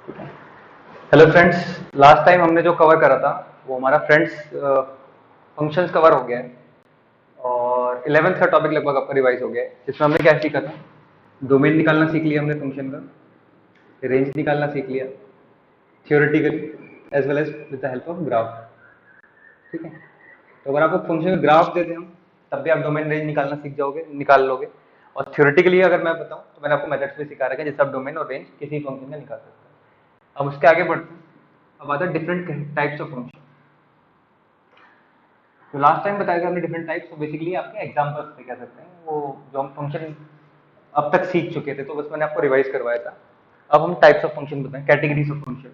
Hello friends. Last time हमने जो cover करा था वो हमारा फ्रेंड्स फंक्शंस कवर हो गया है और 11th का टॉपिक लगभग आपका रिवाइज हो गया है, जिसमें हमने क्या सीखा था। डोमेन निकालना सीख लिया हमने फंक्शन का, रेंज निकालना सीख लिया theoretically as well as with the help of graph. ठीक है। तो अगर आपको फंक्शन का ग्राफ दे दें हम, तब भी आप डोमेन रेंज निकालना सीख जाओगे, निकाल लोगे। और थियोरेटिकली अगर मैं बताऊं तो मैंने आपको मेथड्स भी सिखा रखा है जिससे आप डोमेन और रेंज किसी फंक्शन में निकाल सकते हैं। अब उसके आगे बढ़ते हैं। अब आता है डिफरेंट टाइप्स ऑफ फंक्शन। तो लास्ट टाइम बताया था हमने डिफरेंट टाइप्स, तो बेसिकली आपके एग्जांपल्स पे कह सकते हैं वो जो हम फंक्शन अब तक सीख चुके थे, तो बस मैंने आपको रिवाइज करवाया था। अब हम टाइप्स ऑफ फंक्शन बताएं, कैटेगरीज ऑफ फंक्शन।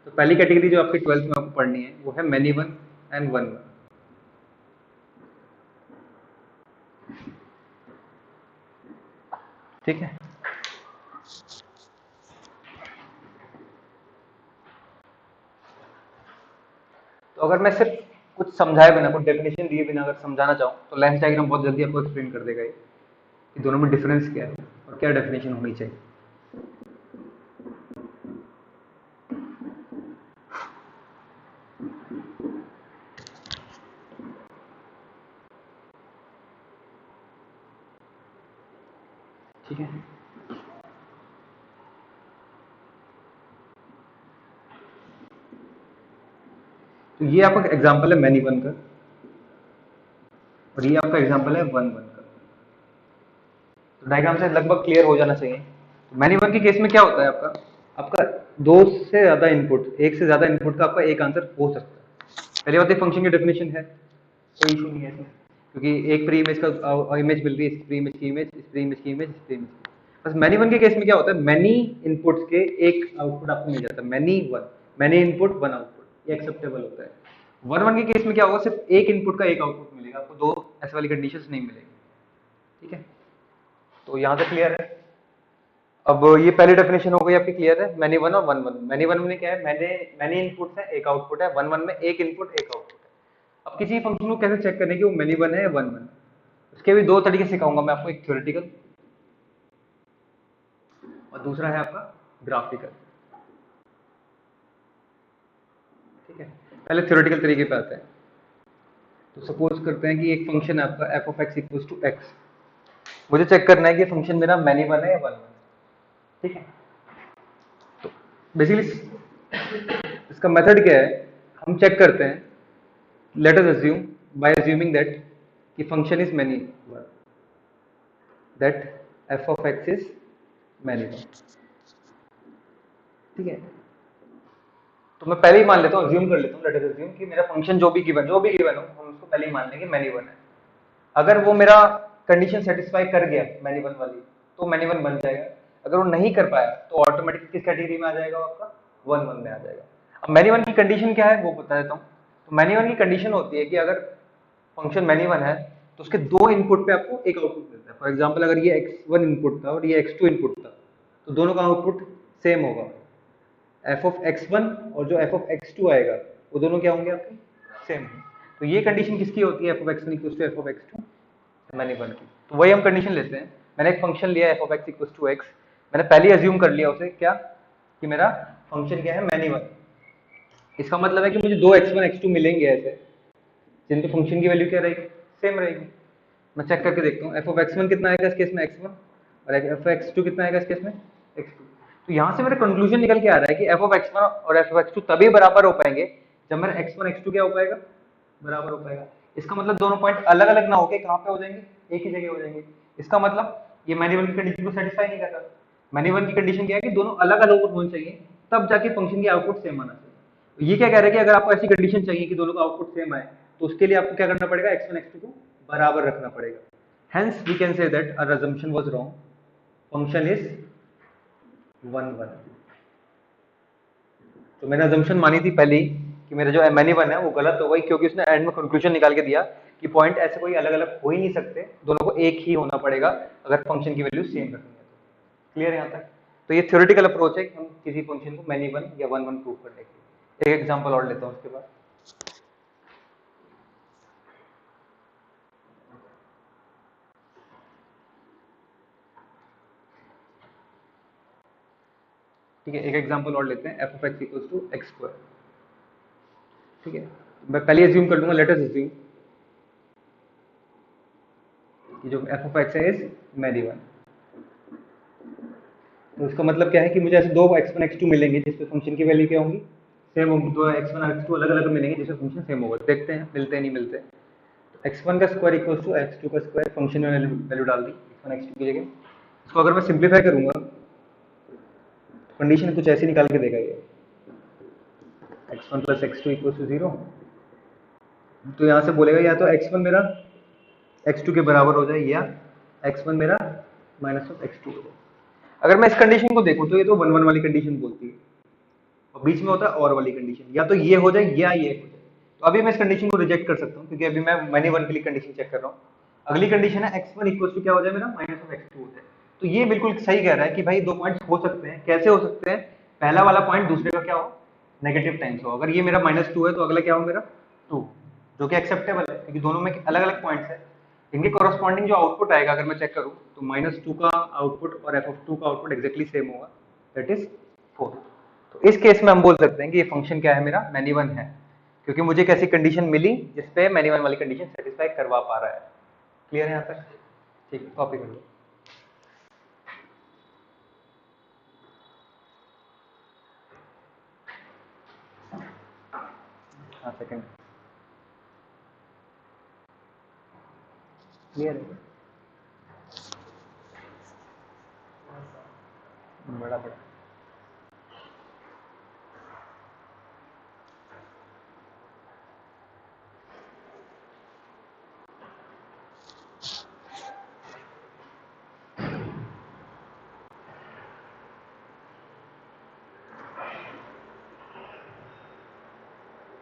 तो पहली कैटेगरी जो आपकी 12th में आपको पढ़नी है वो है many one and one one. ठीक है। तो अगर मैं सिर्फ कुछ समझाए बिना, कुछ डेफिनेशन दिए बिना अगर समझाना चाहूँ तो लेंस डायग्राम बहुत जल्दी आपको एक्सप्लेन कर देगा ये कि दोनों में डिफरेंस क्या है और क्या डेफिनेशन होनी चाहिए। ठीक है। तो ये आपका एग्जाम्पल है मैनी वन का और ये आपका एग्जाम्पल है वन वन का। तो डायग्राम से लगभग क्लियर हो जाना चाहिए। तो मैनी वन के केस में क्या होता है, आपका आपका दो से ज्यादा इनपुट, एक से ज्यादा इनपुट का आपका एक आंसर हो सकता है। पहली बात, फंक्शन की डेफिनेशन है, कोई इशू नहीं है इसमें, क्योंकि एक प्री इमेज का इमेज मिल रही है, इस प्री इमेज की इमेज, इस प्री इमेज की इमेज, इस प्री इमेज की। बस मैनी वन के केस में क्या होता है, मैनी इनपुट्स के एक आउटपुट आपको मिल जाता है। Many one, many input one output, ये एक्सेप्टेबल होता है। वन वन के केस में क्या होगा, सिर्फ एक इनपुट का एक आउटपुट मिलेगा आपको, दो ऐसे वाली कंडीशंस नहीं मिलेगी। ठीक है। तो यहाँ से क्लियर है। अब ये पहली डेफिनेशन हो गई आपकी, क्लियर है। मैनी वन और वन वन। मैनी वन में क्या है, मैंने मैनी इनपुट है एक आउटपुट है, वन वन में एक इनपुट एक आउटपुट है। अब किसी फंक्शन को कैसे चेक करने की वो मैनी वन है या वन वन, उसके भी दो तरीके सिखाऊंगा मैं आपको, एक थ्योरेटिकल और दूसरा है आपका ग्राफिकल। ठीक है। पहले थ्योरेटिकल तरीके पे आते हैं। तो सपोज करते हैं कि एक फंक्शन है आपका F of X equals to X. मुझे चेक करना है कि फंक्शन मेरा मैनी वन है या वन वन। ठीक है। तो बेसिकली इसका मेथड क्या है, हम चेक करते हैं, let us assume, by assuming that कि function is many one, that F of X is many one. ठीक है। तो मैं पहले ही मान लेता हूँ, अज्यूम कर लेता हूँ, लेट अस अज्यूम कि मेरा फंक्शन जो भी गिवन हो, हम उसको पहले ही मान लेंगे मैनी वन है। अगर वो मेरा कंडीशन सेटिस्फाई कर गया मैनी वन वाली, तो मैनी वन बन जाएगा। अगर वो नहीं कर पाया तो ऑटोमेटिक किस कैटेगरी में आ जाएगा, वो आपका वन वन में आ जाएगा। अब मैनी वन की कंडीशन क्या है वो बता देता हूँ। तो मैनी वन की कंडीशन होती है कि अगर फंक्शन मैनी वन है तो उसके दो इनपुट पे आपको एक आउटपुट मिलता है। फॉर एग्जाम्पल, अगर ये एक्स वन इनपुट था और ये एक्स टू इनपुट था, तो दोनों का आउटपुट सेम होगा। एफ ऑफ एक्स वन और जो एफ ऑफ एक्स टू आएगा, वो दोनों क्या होंगे आपके, सेम। तो ये कंडीशन किसकी होती है, F of X one equal to F of X two, मैंने वन की। तो वही हम कंडीशन लेते हैं। मैंने एक फंक्शन लिया F of X equal to X, मैंने पहले अज्यूम कर लिया उसे क्या, कि मेरा फंक्शन क्या है, मैनी वन। इसका मतलब है कि मुझे दो एक्स वन एक्स टू मिलेंगे ऐसे, जिनके फंक्शन की वैल्यू क्या रहेगी, सेम रहेगी। मैं चेक करके देखता हूँ, एफ ऑफ एक्स वन कितना आएगा इस केस में, एक्स वन, और एफ ऑफ एक्स टू कितना आएगा इस केस में, एक्स टू। तो यहाँ से मेरा कंक्लूजन निकल के आ रहा है कि एफ ऑफ एक्स वन और एफ ऑफ एक्स टू तभी बराबर हो पाएंगे जब मेरा एक्स वन एक्स टू क्या हो पाएगा, बराबर हो पाएगा। इसका मतलब दोनों पॉइंट अलग अलग ना होके कहाँ पे हो जाएंगे, एक ही जगह हो जाएंगे। इसका मतलब ये मैनी वन की कंडीशन को सेटिस्फाई नहीं कर रहा। मैनी वन की कंडीशन क्या है कि दोनों अलग अलग होने चाहिए, तब जाके फंक्शन की आउटपुट सेम आना चाहिए। तो ये क्या कह रहा है कि अगर आपको ऐसी कंडीशन चाहिए कि दोनों का आउटपुट सेम आए, तो उसके लिए आपको क्या करना पड़ेगा, एक्स वन एक्स टू को बराबर रखना पड़ेगा। Hence we can say that our assumption was wrong, function is one one. तो मैंने assumption मानी थी पहले ही कि मेरा जो मैनी वन है वो गलत हो गई, क्योंकि उसने एंड में कंक्लूजन निकाल के दिया कि पॉइंट ऐसे कोई अलग अलग हो ही नहीं सकते, दोनों को एक ही होना पड़ेगा अगर फंक्शन की वैल्यू सेम रखनी है। क्लियर है यहाँ तक। तो ये थ्योरेटिकल अप्रोच है कि हम किसी फंक्शन को मैनी वन या वन वन प्रूव करने के लिए। एक एग्जांपल और लेता हूँ उसके बाद। ठीक है, एक एग्जांपल और लेते हैं, F of X equals to X square. ठीक है, मैं पहले एज्यूम कर लूंगा, लेट अस एज्यूम कि जो एफ ऑफ एक्स है इज मेनी वन। तो इसका मतलब क्या है कि मुझे ऐसे दो x1 x2 मिलेंगे जिसपे फंक्शन की वैल्यू क्या होगी, सेम होगी। दो x1 x2 अलग अलग मिलेंगे जिसपे फंक्शन सेम होगा। देखते हैं मिलते हैं नहीं मिलते। x1 का स्क्वायर इक्वल्स टू x2 का स्क्वायर, फंक्शन में वैल्यू डाल दी x1 x2 की जगह। इसको अगर मैं सिंप्लीफाई करूंगा तो कंडीशन कुछ ऐसी निकाल के देगा ये, x1 plus x2 equals to 0। तो यहाँ से बोलेगा या तो x1 मेरा x2 के बराबर हो जाए या x1 मेरा माइनस ऑफ x2 हो जाए। अगर मैं इस कंडीशन को देखूं तो ये तो 1 1 वाली कंडीशन बोलती है, और बीच में होता है और वाली कंडीशन, या तो ये हो जाए या ये हो जाए। तो अभी मैं इस कंडीशन को रिजेक्ट कर सकता हूँ क्योंकि अभी मैं मैनी वन के लिए कंडीशन चेक कर रहा हूँ। अगली कंडीशन है x1 इक्वल टू क्या हो जाए मेरा, माइनस ऑफ x2 हो जाए। तो ये बिल्कुल सही कह रहा है कि भाई दो पॉइंट्स हो सकते हैं। कैसे हो सकते हैं, पहला वाला पॉइंट दूसरे का क्या हो, नेगेटिव टाइम्स हो। अगर ये मेरा -2 है तो अगला क्या हो मेरा 2, जो कि एक्सेप्टेबल है क्योंकि दोनों में अलग अलग पॉइंट्स है। इनके कॉरस्पॉन्डिंग जो आउटपुट आएगा अगर मैं चेक करूँ तो -2 का आउटपुट और f(2) का आउटपुट एक्जेक्टली सेम होगा, दैट इज 4। तो इस केस में हम बोल सकते हैं कि ये फंक्शन क्या है मेरा, मैनी वन है, क्योंकि मुझे एक ऐसी कंडीशन मिली जिसपे मैनी वन वाली कंडीशन सेटिस्फाई करवा पा रहा है। क्लियर है यहाँ तक? ठीक है, कॉपी कर लो। हाँ सेकंड, क्लियर है, बड़ा बड़ा।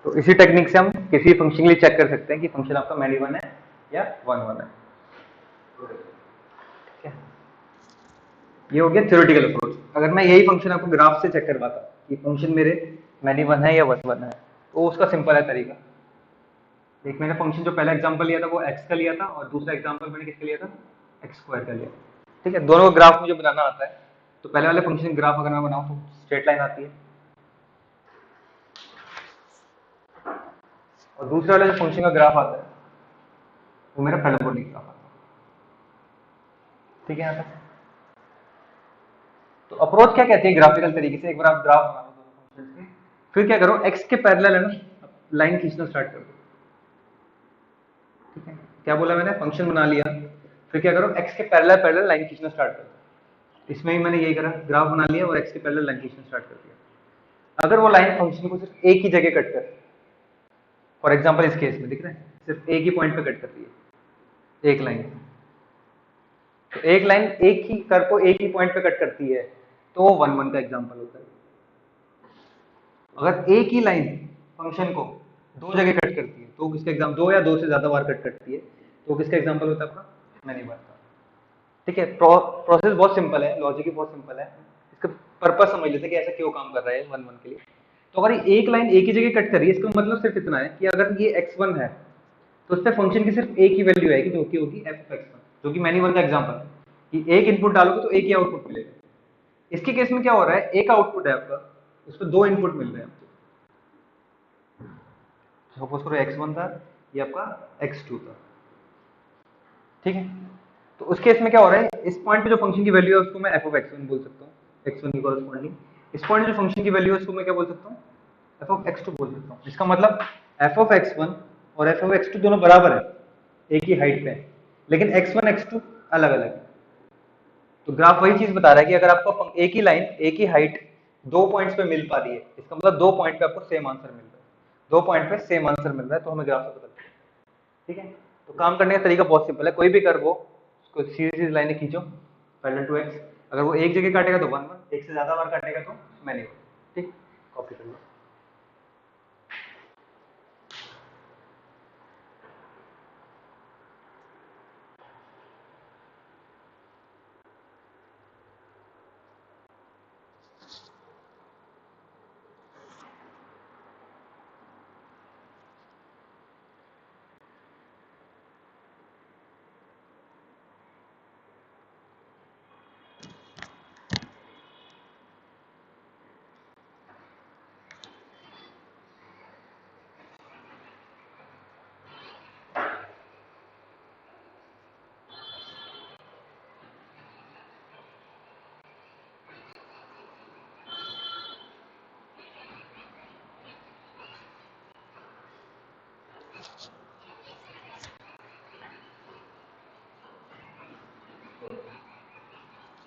तो इसी टेक्निक से हम किसी फंक्शन के लिए चेक कर सकते हैं कि फंक्शन आपका मैनी वन है या वन वन है। ठीक है, ये हो गया थ्योरेटिकल अप्रोच। अगर मैं यही फंक्शन आपको ग्राफ से चेक करवाता कि फंक्शन मेरे मैनी वन है या वन वन है, तो उसका सिंपल है तरीका। एक मैंने फंक्शन जो पहला एग्जांपल लिया था वो x का लिया था, और दूसरा एग्जांपल मैंने किसका लिया था, x स्क्वायर का लिया। ठीक है, दोनों का ग्राफ मुझे बनाना आता है। तो पहले वाले फंक्शन ग्राफ अगर मैं बनाऊं तो स्ट्रेट लाइन आती है, और दूसरे वाले जो फंक्शन का ग्राफ आता है वो मेरा पैराबोलिक ग्राफ आता है। ठीक है, यहाँ तक। तो अप्रोच क्या कहती है ग्राफिकल तरीके से, एक बार आप ग्राफ बना लो दोनों फंक्शंस के, फिर क्या करो, x के पैरेलल है ना, लाइन खींचना स्टार्ट कर दो। ठीक है, क्या बोला मैंने, फंक्शन बना लिया, फिर क्या करो, x के पैरेलल पैरेलल लाइन खींचना स्टार्ट कर दो। इसमें ही मैंने यही करा, ग्राफ बना लिया और x के पैरेलल लाइन खींचना स्टार्ट कर दिया। अगर वो लाइन फंक्शन को सिर्फ एक ही जगह कट कर, फॉर एग्जाम्पल इस केस में दिख रहा है सिर्फ एक ही पॉइंट पे कट कर रही है एक लाइन, तो एक लाइन एक ही कर को एक ही पॉइंट पे कट करती है तो वो वन वन का एग्जांपल होता है। अगर एक ही लाइन फंक्शन को दो जगह कट करती है तो किसका एग्जाम, दो या दो से ज्यादा बार कट करती है तो किसका एग्जांपल होता है आपका, मैनी वन का। ठीक है, प्रोसेस बहुत सिंपल है, लॉजिक भी बहुत सिंपल है। इसका पर्पस समझ लेते हैं कि ऐसा क्यों काम कर रहा है वन वन के लिए। तो अगर ये एक लाइन एक ही जगह कट कर रही है, इसका मतलब सिर्फ इतना है कि अगर ये x1 है तो उस पर फंक्शन की सिर्फ एक ही वैल्यू आएगी जो कि होगी f of x1, जो कि मैनी वन का एग्जांपल है कि एक इनपुट डालोगे तो एक ही आउटपुट मिलेगा। इसके केस में क्या हो रहा है, एक आउटपुट है आपका, उस पर दो इनपुट मिल रहे हैं आपको। सपोज करो x1 था, ये आपका x2 था। ठीक है, तो उस केस में क्या हो रहा है, इस पॉइंट पे जो फंक्शन की वैल्यू है उसको मैं f of x1 बोल सकता हूँ, x1 की कॉरेस्पॉन्डिंग। इस पॉइंट पे जो फंक्शन की वैल्यू है उसको मैं क्या बोल सकता हूँ, f of x2 बोल सकता हूँ। इसका मतलब f of x1 और f of x2 दोनों बराबर है, एक ही हाइट पे है, लेकिन x1 x2 अलग अलग है। तो ग्राफ वही चीज बता रहा है कि अगर आपको एक ही लाइन एक ही हाइट दो पॉइंट्स पे मिल पा रही है, इसका मतलब दो पॉइंट पे आपको सेम आंसर मिल रहा है, दो पॉइंट पे सेम आंसर मिल रहा है, तो हमें ग्राफ से पता चलता है। ठीक है, तो काम करने का तरीका बहुत सिंपल है, कोई भी कर्व हो उसको सीधी सीधी लाइनें खींचो पैरेलल टू एक्स। अगर वो एक जगह काटेगा तो वन वन, एक से ज्यादा बार काटेगा तो मैनी वन। ठीक, कॉपी कर लो।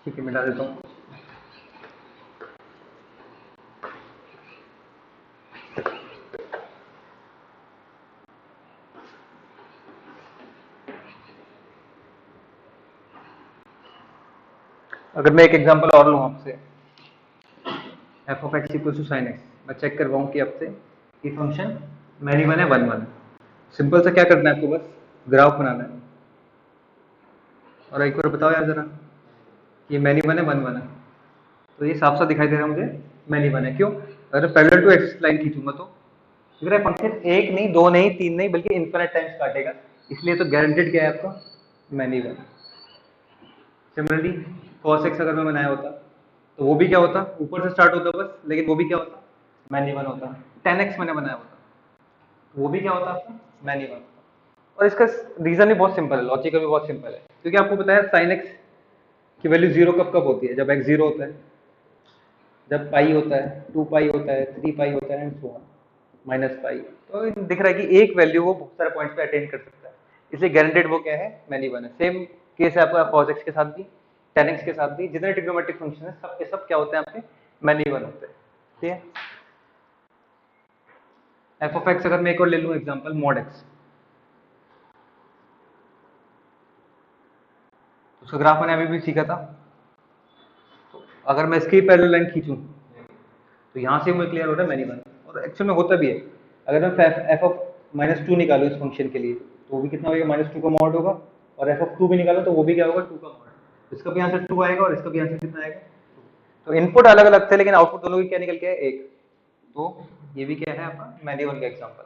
ठीक है, मिटा देता हूँ। अगर मैं एक एग्जांपल और लूँ आपसे, F of X equal to sine X, मैं चेक करवाऊँ कि आपसे ये फंक्शन मैनी वन है, वन वन है। सिंपल सा क्या करना है आपको, बस ग्राफ बनाना है। और एक बार बताओ यार जरा, ये मैनी वन है, वन वन है, तो ये साफ साफ दिखाई दे रहा है मुझे मैनी वन है। क्यों? अगर पैरेलल टू एक्स लाइन खींचूंगा तो अगर फंक्शन एक नहीं, दो नहीं, तीन नहीं, बल्कि इनफिनिट टाइम्स काटेगा, इसलिए तो गारंटेड क्या है आपका, many one. Similarly cos x अगर मैं बनाया होता तो वो भी क्या होता, ऊपर से स्टार्ट होता बस, लेकिन वो भी क्या होता, मैनी वन होता। 10x मैंने बनाया होता तो वो भी क्या होता आपका, मैनी वन होता। और इसका रीजन भी बहुत सिंपल है, लॉजिक भी बहुत सिंपल है, क्योंकि आपको पता है साइन एक्स की वैल्यू जीरो कब कब होती है, जब एक्स जीरो होता है, जब पाई होता है, 2 पाई होता है, 3 पाई होता है, and so on, minus pi. तो दिख रहा है कि एक वैल्यू वो बहुत सारे पॉइंट्स पे अटेन कर सकता है, इसलिए गारंटेड वो क्या है, मैनी वन है। सेम केस है आपका cos x के साथ भी, tan x के साथ भी, जितने ट्रिग्नोमेट्रिक फंक्शन है सब के सब क्या होते हैं आपके, मैनी वन होते हैं। ठीक है, एफ ऑफ एक्स अगर मैं एक और ले लूं एग्जांपल, मॉड एक्स, उसका ग्राफ मैंने अभी भी सीखा था। तो अगर मैं इसकी पैरेलल लाइन खींचूं तो यहाँ से मुझे क्लियर हो रहा है मैनी वन, और एक्चुअल में होता भी है। अगर मैं एफ ऑफ माइनस टू निकालूं इस फंक्शन के लिए, तो वो भी कितना होगा, माइनस टू का मॉड होगा, और एफ ऑफ टू भी निकालो तो वो भी क्या होगा, टू का मॉड। इसका भी यहाँ से टू आएगा और इसका भी यहाँ से कितना आएगा, तो इनपुट अलग अलग थे लेकिन आउटपुट दोनों की क्या निकल के है, एक। तो ये भी क्या है आपका मैनी वन का एग्जाम्पल।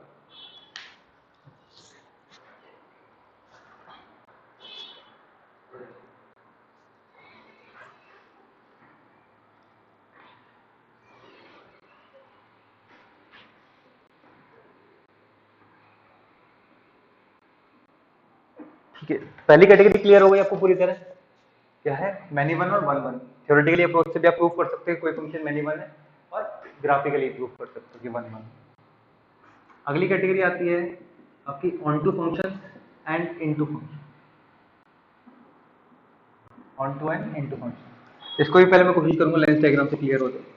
ठीक है, पहली कैटेगरी क्लियर हो गई आपको पूरी तरह, क्या है, मैनी वन और वन वन। थ्योरेटिकली अप्रोच से भी आप प्रूव कर सकते हैं कोई फंक्शन मैनी वन है, और ग्राफिकली प्रूव कर सकते हो कि वन वन। अगली कैटेगरी आती है आपकी onto function and into function, onto and into function. इसको भी पहले मैं कोशिश करूंगा लेंस डायग्राम से क्लियर हो जाए।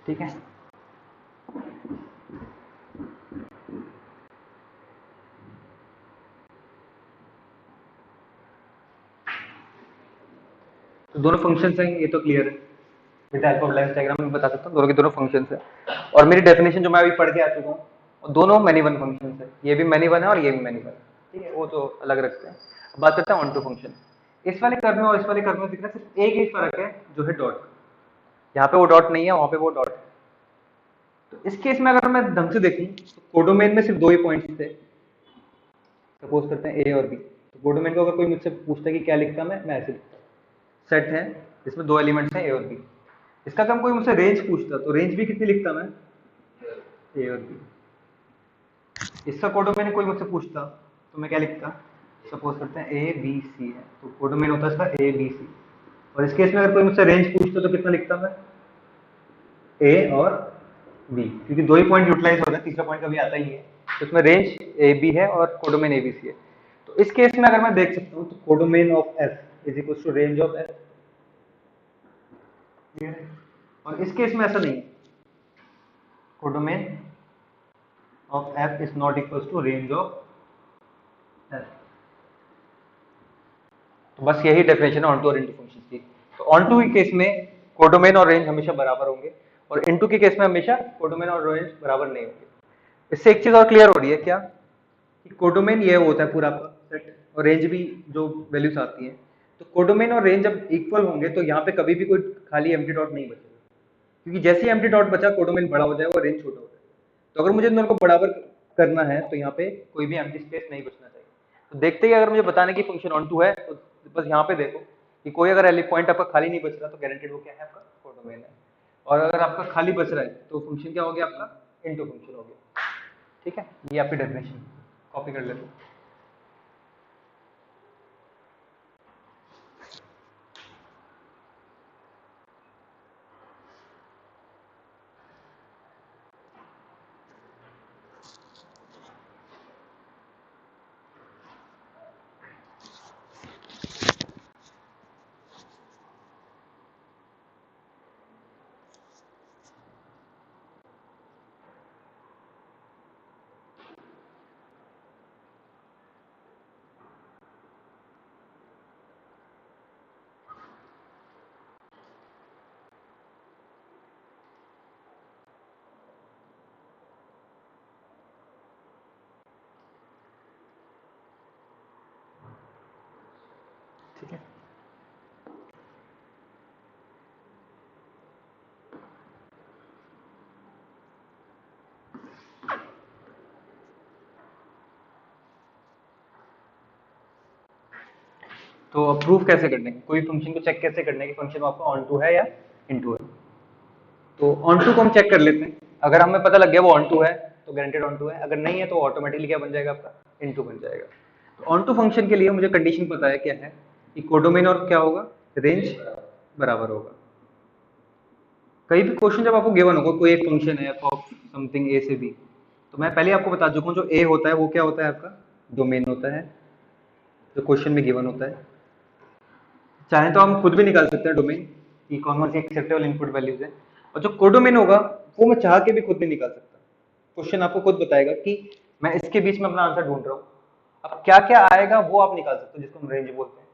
ठीक है, तो दोनों फंक्शंस हैं, ये तो क्लियर है, with help of lens diagram में बता सकता हूँ दोनों के दोनों फंक्शंस है। और मेरी डेफिनेशन जो मैं अभी पढ़ के आ चुका हूँ, और दोनों मैनी वन फंक्शंस है, ये भी मैनी वन है और ये भी मैनी वन है। ठीक है, वो तो अलग रखते हैं। अब बात करते हैं ऑन टू फंक्शन। इस वाले कर्व में और इस वाले कर्व में दिख रहा है सिर्फ एक ही फर्क है, जो है डॉट। यहाँ पे वो डॉट नहीं है, वहां पे वो डॉट है। तो इस केस में अगर मैं ढंग से देखूं तो कोडोमेन में सिर्फ दो ही पॉइंट्स थे, सपोज करते हैं ए और बी। तो कोडोमेन को अगर कोई मुझसे पूछता है कि क्या लिखता मैं ऐसे लिखता, सेट है जिसमें दो एलिमेंट्स हैं ए और बी। इसका अगर कोई मुझसे रेंज पूछता तो रेंज भी कितनी लिखता मैं, ए और बी। इसका कोडोमेन कोई मुझसे पूछता तो मैं क्या लिखता, सपोज करते हैं ए बी सी है, तो कोडोमेन होता है इसका ए बी सी। और इस केस में अगर कोई मुझसे रेंज पूछता तो कितना लिखता मैं, ए और बी, क्योंकि दो ही पॉइंट यूटिलाइज हो रहे हैं, तीसरा पॉइंट कभी आता ही है। तो इसमें रेंज ए बी है और कोडोमेन ए बी सी है। तो इस केस में अगर मैं देख सकता हूँ तो codomain of F is equal to range of F. और इस केस में ऐसा नहीं है, codomain of F is not equal to range of F. तो बस यही डेफिनेशन है ऑन टू और इनटू फंक्शन की। तो ऑन टू के केस में कोडोमेन और रेंज हमेशा बराबर होंगे, और इनटू के केस में हमेशा कोडोमेन और रेंज बराबर नहीं होंगे। इससे एक चीज और क्लियर हो रही है क्या, कि कोडोमेन ये होता है पूरा आपका सेट, और रेंज भी जो वैल्यूज आती हैं। तो कोडोमेन और रेंज जब इक्वल होंगे तो यहाँ पे कभी भी कोई खाली एम्प्टी डॉट नहीं बचेगा, क्योंकि जैसे ही एम्प्टी डॉट बचा कोडोमेन बड़ा हो जाएगा और रेंज छोटा हो जाएगा। तो अगर मुझे इन दोनों को बराबर करना है तो यहाँ पे कोई भी एम्प्टी स्पेस नहीं बचना चाहिए। तो देखते ही अगर मुझे बताने की फंक्शन ऑन टू है तो बस यहाँ पे देखो कि कोई अगर पॉइंट आपका खाली नहीं बच रहा तो गारंटेड वो क्या है, आपका कोडोमेन है। और अगर आपका खाली बच रहा है तो फंक्शन क्या हो गया, आपका इनटू फंक्शन हो गया। ठीक है, ये आपकी डेफिनेशन कॉपी कर लेते हैं। ठीक है। तो अब प्रूफ कैसे करने हैं, कोई फंक्शन को चेक कैसे करने हैं कि फंक्शन आपका ऑन टू है या इन टू है। तो ऑन टू को हम चेक कर लेते हैं। अगर हमें पता लग गया वो ऑन टू है तो गारंटेड ऑन टू है, अगर नहीं है तो ऑटोमेटिकली क्या बन जाएगा आपका, इन टू बन जाएगा। तो ऑन टू फंक्शन के लिए मुझे कंडीशन पता है क्या है कि कोडोमेन और क्या होगा, रेंज बराबर होगा। कई भी क्वेश्चन जब आपको गिवन होगा, कोई एक फंक्शन है एफ ऑफ समथिंग ए से बी, तो मैं पहले आपको बता चुका हूँ जो ए होता है वो क्या होता है आपका, डोमेन होता है, जो क्वेश्चन में गिवन होता है। चाहे तो हम खुद भी निकाल सकते हैं डोमेन कि कौन कौन सी एक्सेप्टेबल इनपुट वैल्यूज है, और जो कोडोमेन होगा वो मैं चाह के भी खुद नहीं निकाल सकता। क्वेश्चन आपको खुद बताएगा कि मैं इसके बीच में अपना आंसर ढूंढ रहा हूँ, अब क्या क्या आएगा वो आप निकाल सकते हो, जिसको हम रेंज बोलते हैं।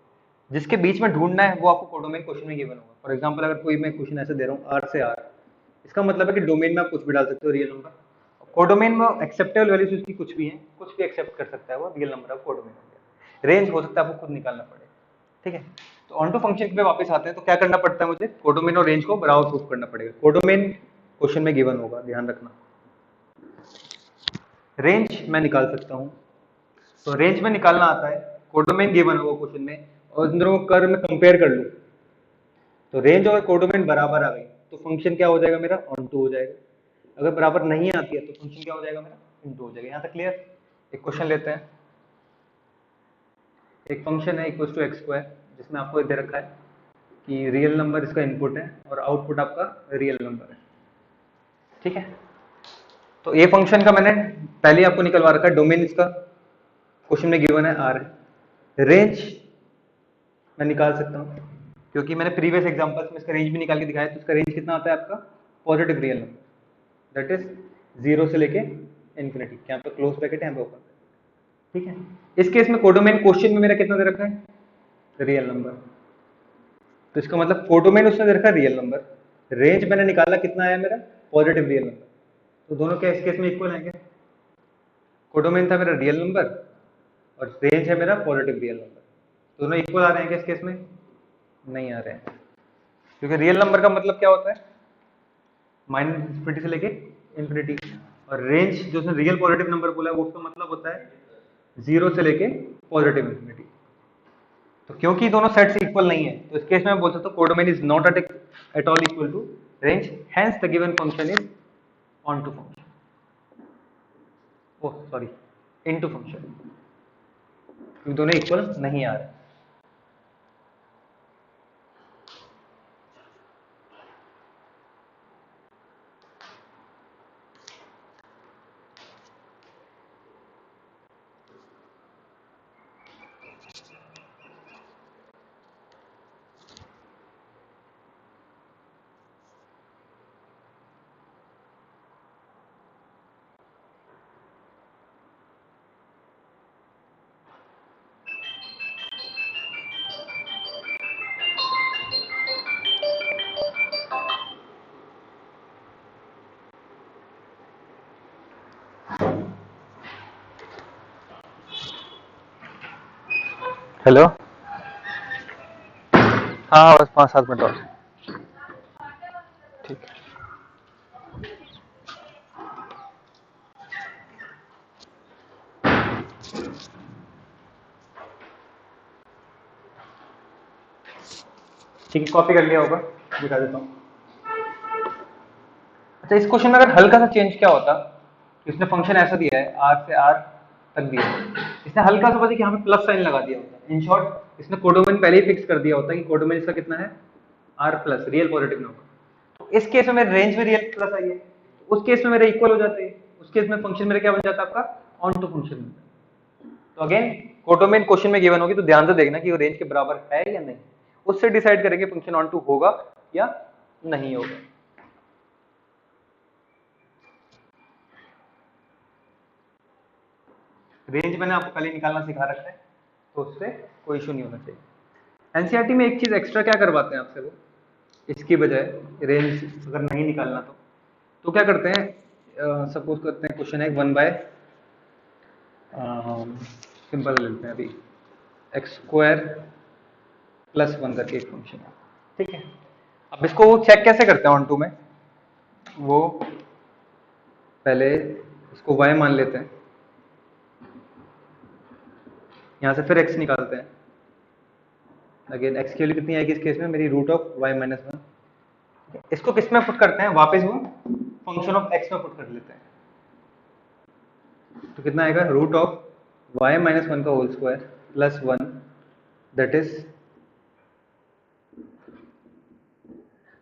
जिसके बीच में ढूंढना है वो आपको कोडोमेन क्वेश्चन में गिवन होगा। फॉर एग्जांपल अगर कोई मैं क्वेश्चन ऐसे दे रहा हूँ आर से आर, इसका मतलब है कि डोमेन में आप कुछ भी डाल सकते हो, रियल नंबर। कोडोमेन में एक्सेप्टेबल वैल्यूज उसकी कुछ भी हैं, कुछ भी एक्सेप्ट कर सकता है वो, रियल नंबर ऑफ कोडोमेन हो गया। रेंज हो सकता है आपको खुद निकालना पड़े, ठीक है। तो ऑन टू फंक्शन पे वापस आते हैं, तो क्या करना पड़ता है मुझे, कोडोमेन और रेंज को बराबर प्रूफ करना पड़ेगा। कोडोमेन क्वेश्चन में गिवन होगा, ध्यान रखना। रेंज मैं निकाल सकता हूँ, तो रेंज में निकालना आता है, कोडोमेन गिवन होगा क्वेश्चन में, और इन दोनों को कर मैं कंपेयर कर लूँ, तो रेंज और कोडोमेन बराबर आ गई तो फंक्शन क्या हो जाएगा मेरा, ऑन टू हो जाएगा। अगर बराबर नहीं आती है तो फंक्शन क्या हो जाएगा मेरा, इन टू हो जाएगा। यहाँ तक क्लियर। एक क्वेश्चन लेते हैं। एक फंक्शन है इक्वल टू एक्स स्क्वायर, जिसमें आपको दे रखा है कि रियल नंबर इसका इनपुट है और आउटपुट आपका रियल नंबर है, ठीक है। तो ये फंक्शन का मैंने पहले आपको निकलवा रखा है, डोमेन इसका क्वेश्चन में गिवन है आर है। रेंज मैं निकाल सकता हूँ, क्योंकि मैंने प्रीवियस एग्जांपल्स में इसका रेंज भी निकाल के दिखाया। तो इसका रेंज कितना आता है आपका, positive real number, that is zero से लेके इन्फिनिटी। यहाँ पे क्लोज ब्रैकेट है, यहाँ पे ओपन, ठीक है। इस केस में कोडोमेन क्वेश्चन में मेरा कितना दे रखा है, रियल नंबर, तो इसका मतलब कोडोमेन उसने दे रखा है रियल नंबर, रेंज मैंने निकाला कितना आया मेरा, पॉजिटिव रियल नंबर। तो दोनों क्या इस केस में इक्वल है, कोडोमेन था मेरा रियल नंबर और रेंज है मेरा पॉजिटिव रियल नंबर, दोनों इक्वल आ रहे हैं क्या इस केस में, नहीं आ रहे हैं। क्योंकि रियल नंबर का मतलब क्या होता है, माइनस इन्फिनिटी से लेके इन्फिनिटी, और रेंज जो उसने रियल पॉजिटिव नंबर बोला है वो उसका मतलब होता है जीरो से लेके पॉजिटिव इन्फिनिटी। तो क्योंकि दोनों सेट्स इक्वल नहीं है, तो इस केस में मैं बोल सकता हूँ codomain is not at all equal to range, hence the given function is onto function, oh sorry, into function, क्योंकि दोनों इक्वल नहीं आ रहे। हेलो, हाँ बस 5-7 मिनट और, ठीक है। ठीक है, कॉपी कर लिया होगा, दिखा देता हूँ। अच्छा, इस क्वेश्चन में अगर हल्का सा चेंज क्या होता, इसने फंक्शन ऐसा दिया है आर से आर तक दिया है, इसने हल्का सा बता कि यहाँ पे प्लस साइन लगा दिया होता है। इन शॉर्ट इसने कोडोमेन पहले ही फिक्स कर दिया होता है कि कोडोमेन इसका कितना है, R plus real positive number. तो इस केस में मेरे रेंज में रियल प्लस आई है, तो उस केस में मेरे इक्वल हो जाते हैं, उस केस में फंक्शन मेरा क्या बन जाता है आपका, ऑन टू फंक्शन बनता है। तो अगेन कोडोमेन क्वेश्चन में गिवन होगी तो ध्यान से देखना कि वो रेंज के बराबर है या नहीं, उससे डिसाइड करेंगे फंक्शन ऑन टू होगा या नहीं होगा। रेंज मैंने आपको पहले निकालना सिखा रखा है, तो उससे कोई इशू नहीं होना चाहिए। एनसीईआरटी में एक चीज एक्स्ट्रा क्या करवाते हैं आपसे वो, इसकी बजाय रेंज अगर नहीं निकालना तो क्या करते हैं, सपोज करते हैं क्वेश्चन है 1/, सिंपल लेते हैं अभी, एक्स स्क्वायर प्लस वन करके एक फंक्शन है, ठीक है। अब इसको चेक कैसे करते हैं ऑन टू में, वो पहले इसको y मान लेते हैं, यहां से फिर x निकालते हैं। अगेन x की वैल्यू कितनी आएगी इस केस में, मेरी root of y minus one. इसको किस में पुट करते हैं, वापस वो फंक्शन ऑफ x में पुट कर लेते हैं, तो कितना आएगा, root of y minus one का whole square plus one, that is,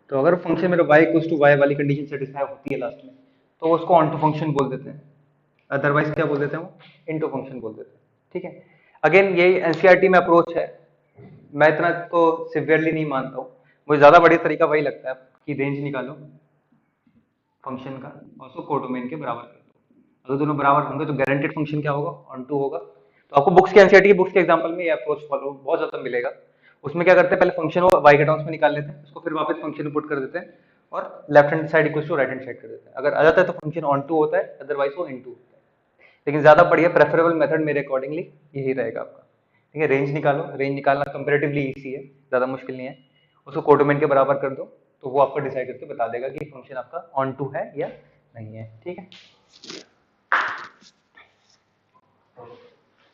तो अगर फंक्शन मेरा y इक्वल्स टू y वाली कंडीशन सेटिस्फाई होती है लास्ट में, तो उसको ऑन टू फंक्शन बोल देते हैं, अदरवाइज क्या बोल देते हैं, वो इनटू फंक्शन बोल देते हैं, ठीक है। अगेन यही एनसीईआरटी में अप्रोच है, मैं इतना तो सिवियरली नहीं मानता हूँ, मुझे ज्यादा बढ़िया तरीका वही लगता है कि रेंज निकालो फंक्शन का और उसको कोडोमेन के बराबर कर दो, अगर दोनों बराबर होंगे तो गारंटेड फंक्शन क्या होगा, ऑन टू होगा। तो आपको बुक्स के एनसीईआरटी की बुक्स के एग्जांपल में ये अप्रोच फॉलो बहुत ज्यादा मिलेगा। उसमें क्या करते हैं, पहले फंक्शन को y के टर्म्स में निकाल लेते हैं, उसको फिर वापस फंक्शन में पुट कर देते हैं और left hand side equal to right hand side कर देते हैं। अगर आ जाता है तो फंक्शन ऑन टू होता है, अदरवाइज वो इन टू होता है। लेकिन ज्यादा बढ़िया प्रेफरेबल मेथड मेरे अकॉर्डिंगली यही रहेगा आपका, ठीक है। रेंज निकालो, रेंज निकालना कंपैरेटिवली इजी है, ज्यादा मुश्किल नहीं है, उसको कोडोमेन के बराबर कर दो, तो वो आपको डिसाइड करके बता देगा कि फंक्शन आपका ऑन टू है या नहीं है, ठीक है।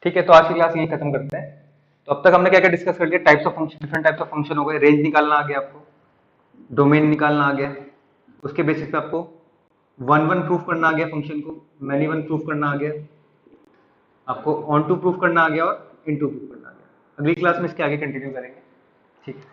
ठीक है, तो आज की क्लास यही खत्म करते हैं। तो अब तक हमने क्या क्या डिस्कस कर लिया, types of function, different types of function हो गए, रेंज निकालना आ गया आपको, डोमेन निकालना आ गया, उसके बेसिस पे आपको वन वन प्रूफ करना आ गया, फंक्शन को मैनी वन प्रूफ करना आ गया, आपको ऑन टू प्रूफ करना आ गया और इन टू प्रूफ करना आ गया। अगली क्लास में इसके आगे कंटिन्यू करेंगे, ठीक है।